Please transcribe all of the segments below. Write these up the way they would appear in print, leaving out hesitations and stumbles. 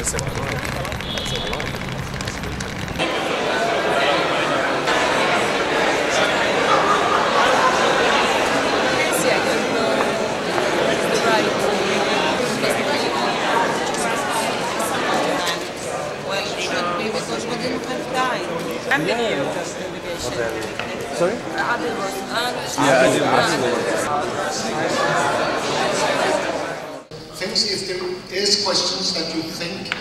I'm the delegation. Sorry? Yeah, Things, if there is questions that you think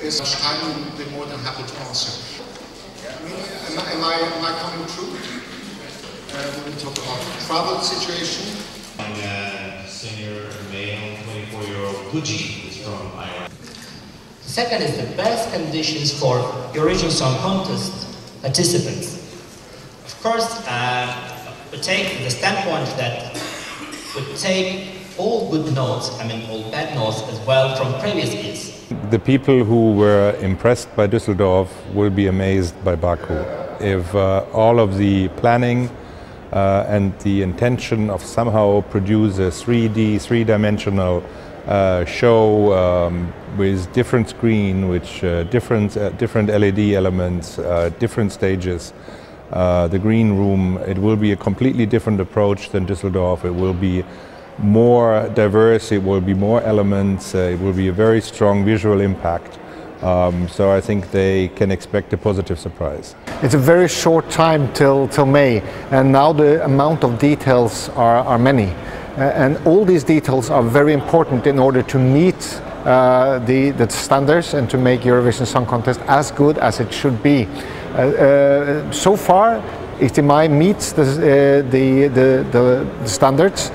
is much time, we'll be more than happy to answer. Am I coming through? When we talk about travel situation. I'm a senior male, 24-year-old Gucci is from Ireland. Second is the best conditions for Eurovision Song Contest participants. Of course, we take the standpoint that we take all good notes, all bad notes as well from previous years. The people who were impressed by Düsseldorf will be amazed by Baku. If all of the planning and the intention of somehow produce a 3D, three-dimensional show with different screen, which different LED elements, different stages, the green room, it will be a completely different approach than Düsseldorf. It will be more diverse, it will be more elements, it will be a very strong visual impact. So I think they can expect a positive surprise. It's a very short time till May, and now the amount of details are many. And all these details are very important in order to meet the standards and to make Eurovision Song Contest as good as it should be. So far, HTMI meets the standards.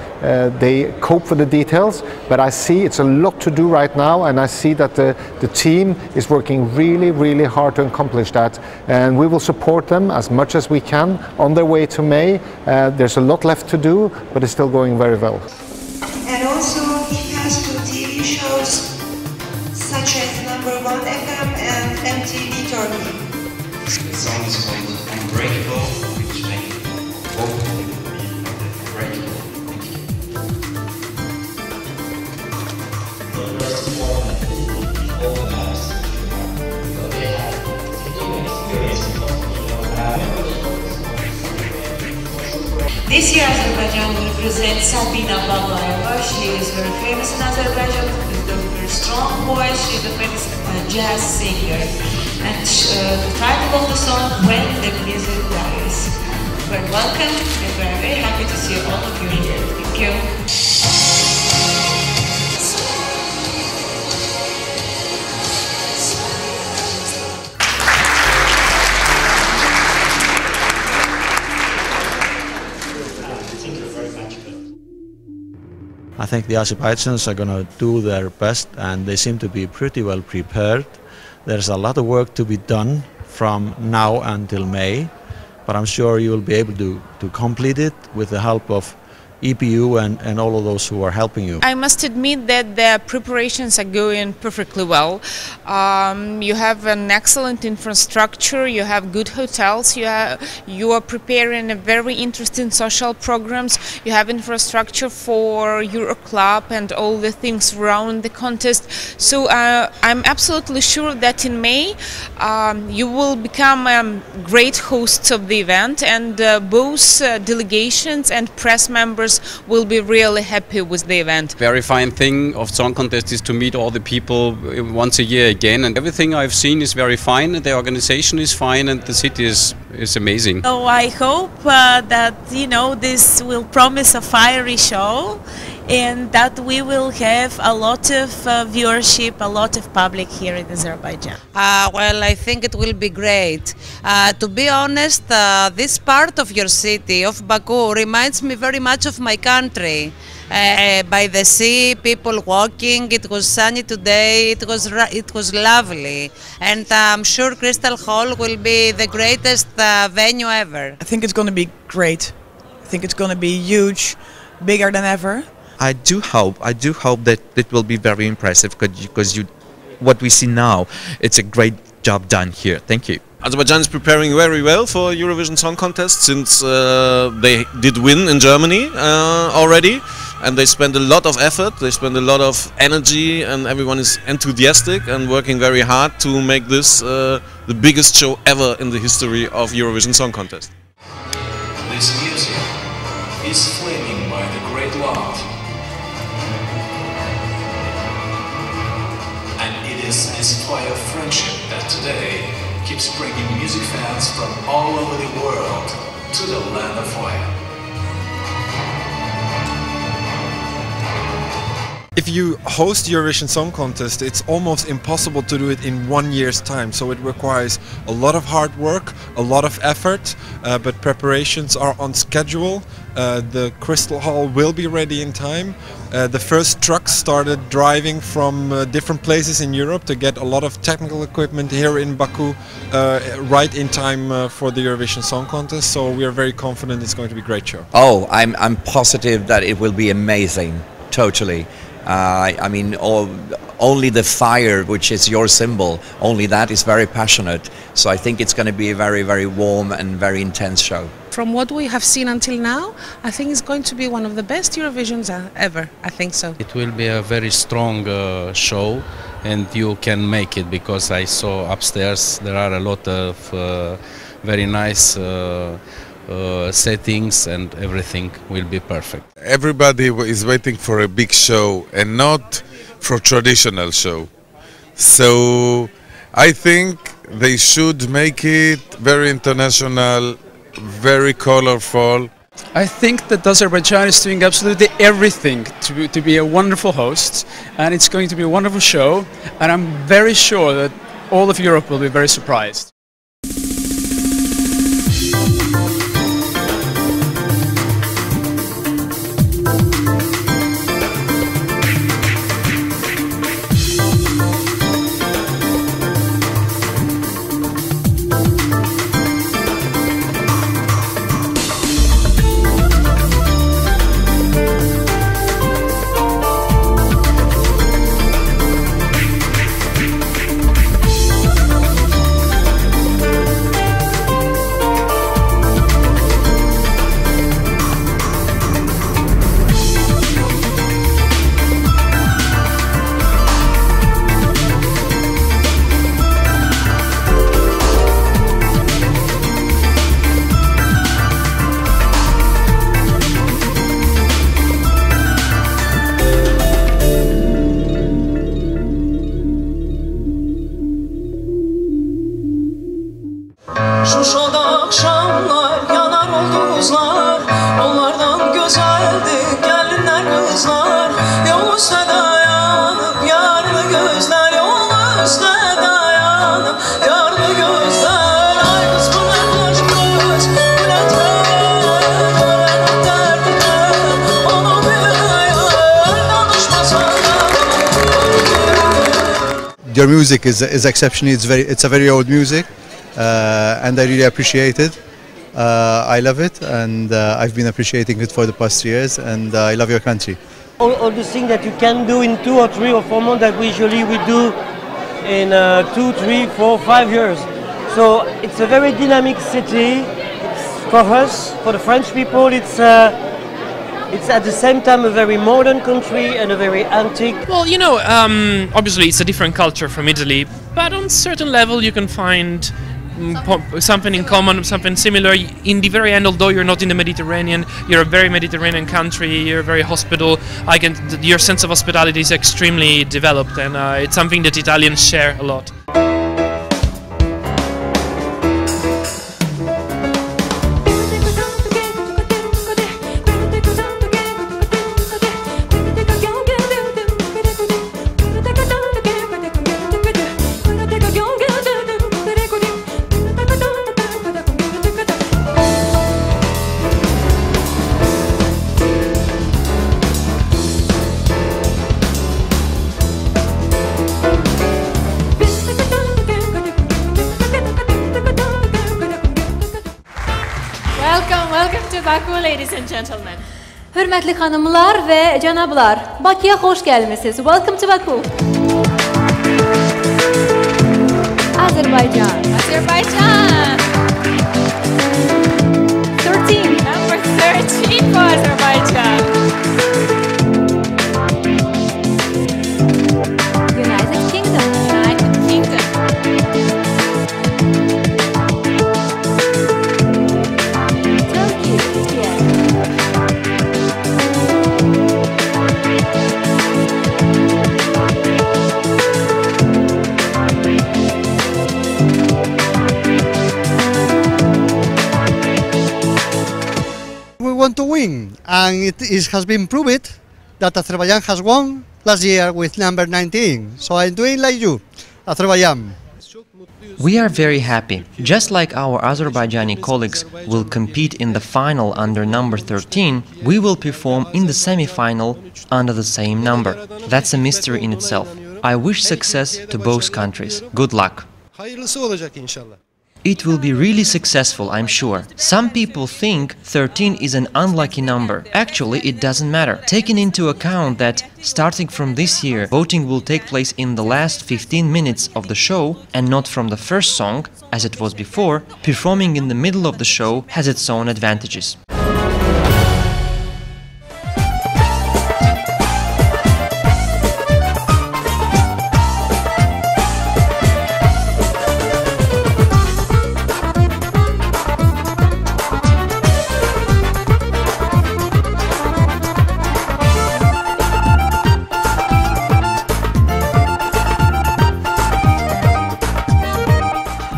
They cope with the details, but I see it's a lot to do right now, and I see that the team is working really hard to accomplish that, and we will support them as much as we can on their way to May. There's a lot left to do, but it's still going very well. And also he has 2 TV shows such as Number 1 FM and MTV Turkey. The song is called Unbreakable, which makes both unbreakable. This year Azerbaijan will present Sabina Babayeva. She is very famous in Azerbaijan with a very strong voice. She's a famous jazz singer. And the title of the song, When the Music Dies. We're welcome and we're very happy to see all of you here. Thank you. I think the Azerbaijanis are going to do their best, and they seem to be pretty well prepared. There's a lot of work to be done from now until May, but I'm sure you will be able to complete it with the help of EPU and all of those who are helping you. I must admit that the preparations are going perfectly well. You have an excellent infrastructure, you have good hotels, you are preparing a very interesting social programs, you have infrastructure for Euro Club and all the things around the contest. So I'm absolutely sure that in May you will become great hosts of the event, and both delegations and press members will be really happy with the event. Very fine thing of Song Contest is to meet all the people once a year again, and everything I've seen is very fine, and the organization is fine, and the city is amazing. So I hope that this will promise a fiery show, and that we will have a lot of viewership, a lot of public here in Azerbaijan. Well, I think it will be great. To be honest, this part of your city, of Baku, reminds me very much of my country. By the sea, people walking, it was sunny today, it was lovely. And I'm sure Crystal Hall will be the greatest venue ever. I think it's going to be great. I think it's going to be huge, bigger than ever. I do hope that it will be very impressive, because what we see now, it's a great job done here. Thank you. Azerbaijan is preparing very well for Eurovision Song Contest, since they did win in Germany already. and they spend a lot of effort, they spend a lot of energy, and everyone is enthusiastic and working very hard to make this the biggest show ever in the history of Eurovision Song Contest. This music is flaming by the great love, and it is this fire of friendship that today keeps bringing music fans from all over the world to the land of fire. If you host Eurovision Song Contest, it's almost impossible to do it in 1 year's time, so it requires a lot of hard work, a lot of effort, but preparations are on schedule. The Crystal Hall will be ready in time. The first trucks started driving from different places in Europe to get a lot of technical equipment here in Baku right in time for the Eurovision Song Contest, so we are very confident it's going to be a great show. Oh, I'm positive that it will be amazing, totally. I mean, only the fire, which is your symbol, only that is very passionate. So I think it's going to be a very, very warm and very intense show. From what we have seen until now, I think it's going to be one of the best Eurovisions ever. I think so. It will be a very strong show, and you can make it, because I saw upstairs there are a lot of very nice settings, and everything will be perfect. Everybody is waiting for a big show and not for a traditional show. So I think they should make it very international, very colorful. I think that Azerbaijan is doing absolutely everything to be a wonderful host, and it's going to be a wonderful show, and I'm very sure that all of Europe will be very surprised. Şuşada akşamlar yanar oldu buzlar, onlardan güzeldi gelinler kızlar. Yol üstte dayanıp yarlı gözler, yol üstte dayanıp yarlı gözler. Ay kız bu ne aşk kız, bu ne derdine, onu bilir danışmasan da. Your music is exceptional. It's a very old music. And I really appreciate it. I love it, and I've been appreciating it for the past years, and I love your country. All the things that you can do in 2 or 3 or 4 months that we usually do in 2, 3, 4, 5 years. So it's a very dynamic city. It's for us, for the French people, it's at the same time a very modern country and a very antique. Well, you know, obviously it's a different culture from Italy, but on a certain level you can find something in common, something similar. In the very end, although you're not in the Mediterranean, you're a very Mediterranean country, you're very hospitable. Your sense of hospitality is extremely developed, and it's something that Italians share a lot. Welcome to Baku, ladies and gentlemen. Hörmətli xanımlar və cənablar, Bakıya xoş gəlmisiniz. Welcome to Baku. Azerbaijan. Azerbaijan. 13. Number 13 for Azerbaijan. win, and it has been proved that Azerbaijan has won last year with number 19. So I'm doing like you, Azerbaijan. We are very happy. Just like our Azerbaijani colleagues will compete in the final under number 13, we will perform in the semi-final under the same number. That's a mystery in itself. I wish success to both countries. Good luck. It will be really successful, I'm sure. Some people think 13 is an unlucky number. Actually, it doesn't matter. Taking into account that, starting from this year, voting will take place in the last 15 minutes of the show and not from the first song, as it was before, performing in the middle of the show has its own advantages.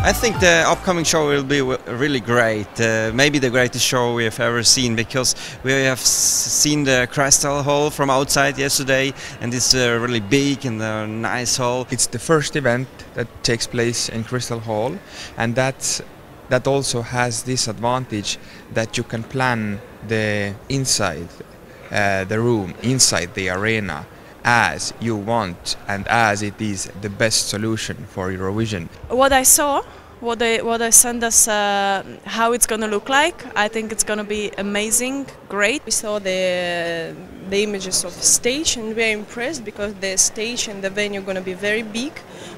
I think the upcoming show will be really great, maybe the greatest show we have ever seen, because we have seen the Crystal Hall from outside yesterday, and it's really big and a nice hall. It's the first event that takes place in Crystal Hall, and that also has this advantage that you can plan the inside the room, inside the arena, as you want and as it is the best solution for Eurovision. What I saw, what they sent us, how it's gonna look like, I think it's gonna be amazing, great. We saw the images of the stage and we are impressed because the stage and the venue are gonna be very big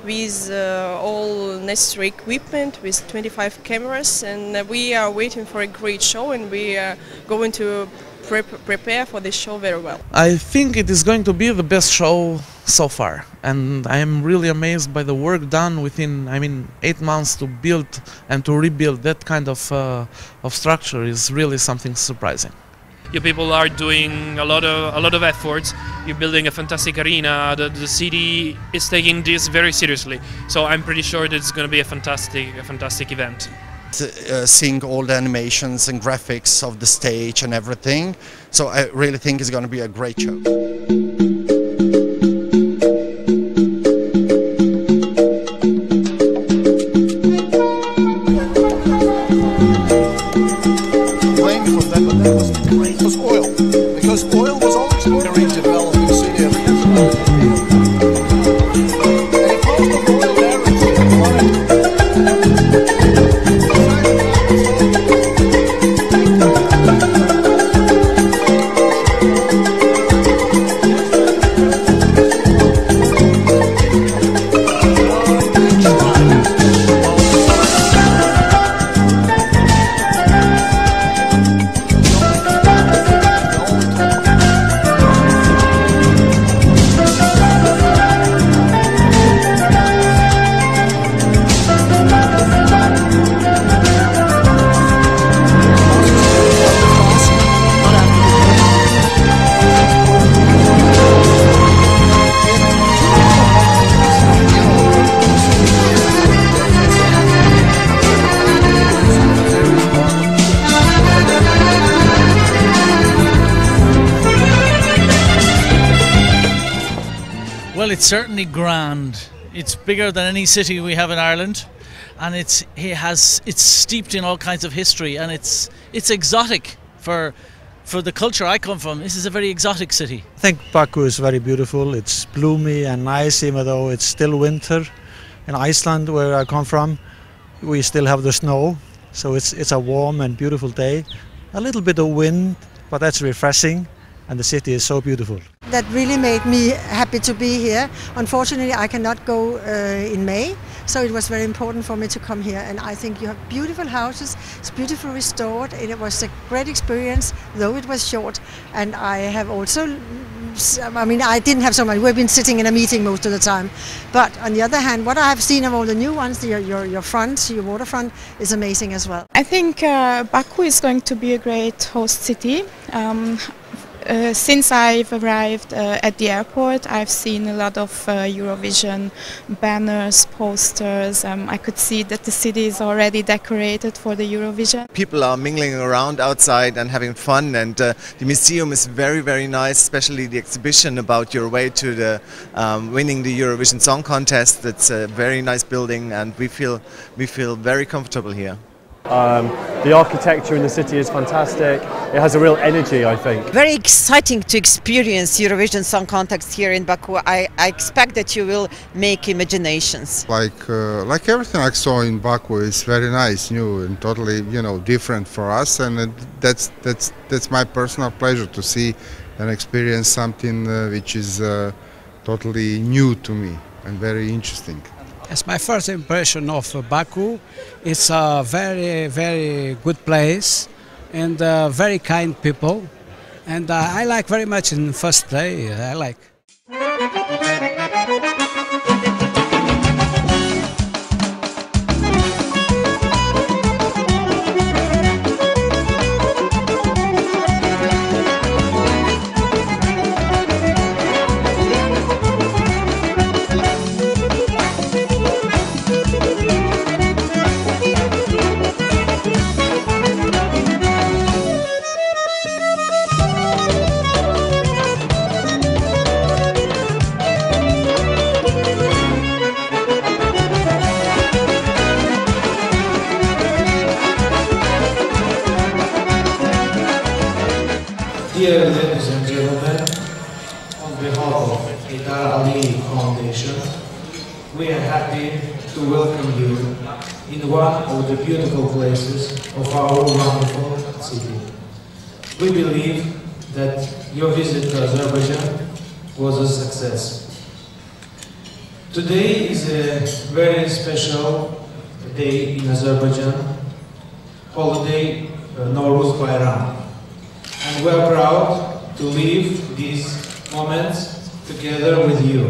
with all necessary equipment, with 25 cameras, and we are waiting for a great show, and we are going to prepare for this show very well. I think it is going to be the best show so far, and I am really amazed by the work done within, 8 months to build and to rebuild that kind of structure is really something surprising. You people are doing a lot of efforts. You're building a fantastic arena. The city is taking this very seriously, so I'm pretty sure that it's going to be a fantastic event. Seeing all the animations and graphics of the stage and everything, so I really think it's going to be a great show. Was oil, because oil was always very developing city. Well, it's certainly grand. It's bigger than any city we have in Ireland, and it's steeped in all kinds of history, and it's exotic for the culture I come from. This is a very exotic city. I think Baku is very beautiful. It's gloomy and nice, even though it's still winter. In Iceland, where I come from, we still have the snow, so it's a warm and beautiful day. A little bit of wind, but that's refreshing, and the city is so beautiful. That really made me happy to be here. Unfortunately, I cannot go in May, so it was very important for me to come here. And I think you have beautiful houses, it's beautifully restored, and it was a great experience, though it was short. And I have also, I didn't have so much, we've been sitting in a meeting most of the time. But on the other hand, what I have seen of all the new ones, your front, your waterfront, is amazing as well. I think Baku is going to be a great host city. Since I've arrived at the airport, I've seen a lot of Eurovision banners, posters. I could see that the city is already decorated for the Eurovision. People are mingling around outside and having fun, and the museum is very, very nice, especially the exhibition about your way to the winning the Eurovision Song Contest. It's a very nice building, and we feel very comfortable here. The architecture in the city is fantastic. It has a real energy, I think. Very exciting to experience Eurovision Song Contest here in Baku. I expect that you will make imaginations. Like everything I saw in Baku is very nice, new and totally, different for us, and that's my personal pleasure to see and experience something which is totally new to me and very interesting. As my first impression of Baku, it's a very, very good place and very kind people, and I like very much in first day. I like. Dear ladies and gentlemen, on behalf of the Ali Foundation, we are happy to welcome you in one of the beautiful places of our wonderful city. We believe that your visit to Azerbaijan was a success. Today is a very special day in Azerbaijan, holiday Nowruz Bayram. And we are proud to live these moments together with you.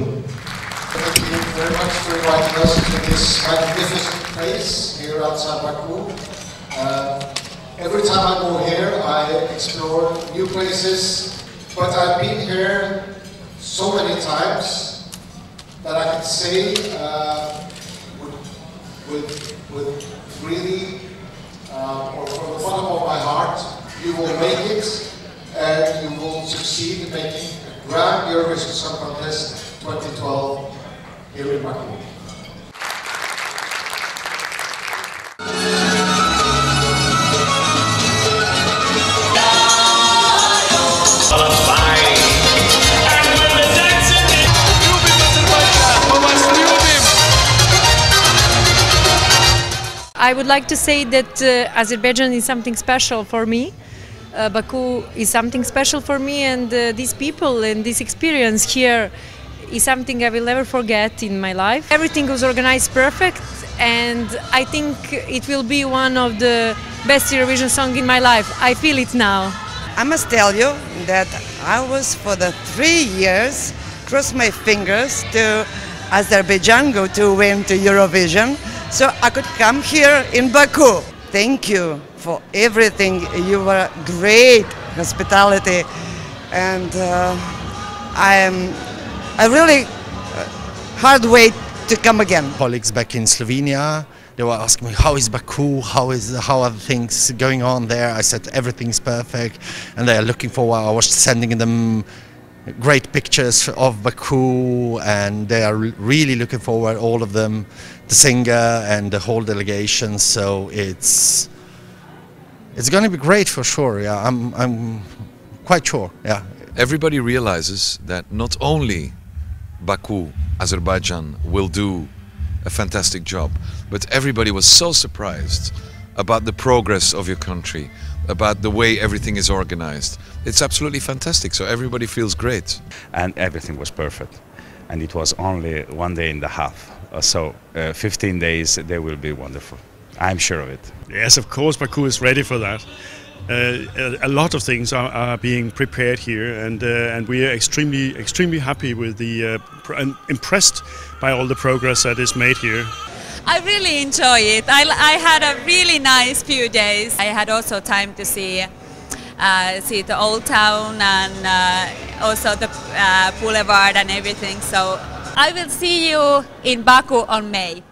Thank you very much for inviting us to this magnificent place here outside Baku. Every time I go here, I explore new places, but I've been here so many times that I can say with really, or from the bottom of my heart, you will make it, and you will succeed in making a grand Eurovision Song Contest 2012 here in Baku. I would like to say that Azerbaijan is something special for me. Baku is something special for me, and these people and this experience here is something I will never forget in my life. Everything was organized perfect, and I think it will be one of the best Eurovision songs in my life. I feel it now. I must tell you that I was for the 3 years cross my fingers to Azerbaijan go to win to Eurovision, so I could come here in Baku. Thank you for everything. You were great hospitality, and I really hard wait to come again. Colleagues back in Slovenia, they were asking me, how is Baku, how are things going on there? I said everything's perfect, and they are looking forward. I was sending them great pictures of Baku, and they are really looking forward, all of them, the singer and the whole delegation. So it's going to be great for sure. Yeah, I'm quite sure. Yeah. Everybody realizes that not only Baku, Azerbaijan will do a fantastic job, but everybody was so surprised about the progress of your country, about the way everything is organized. It's absolutely fantastic, so everybody feels great. And everything was perfect. And it was only 1 day and a half. So 15 days, they will be wonderful. I'm sure of it. Yes, of course, Baku is ready for that. A lot of things are being prepared here, and we are extremely happy with and impressed by all the progress that is made here. I really enjoy it. I had a really nice few days. I had also time to see the old town and also the boulevard and everything. So I will see you in Baku on May.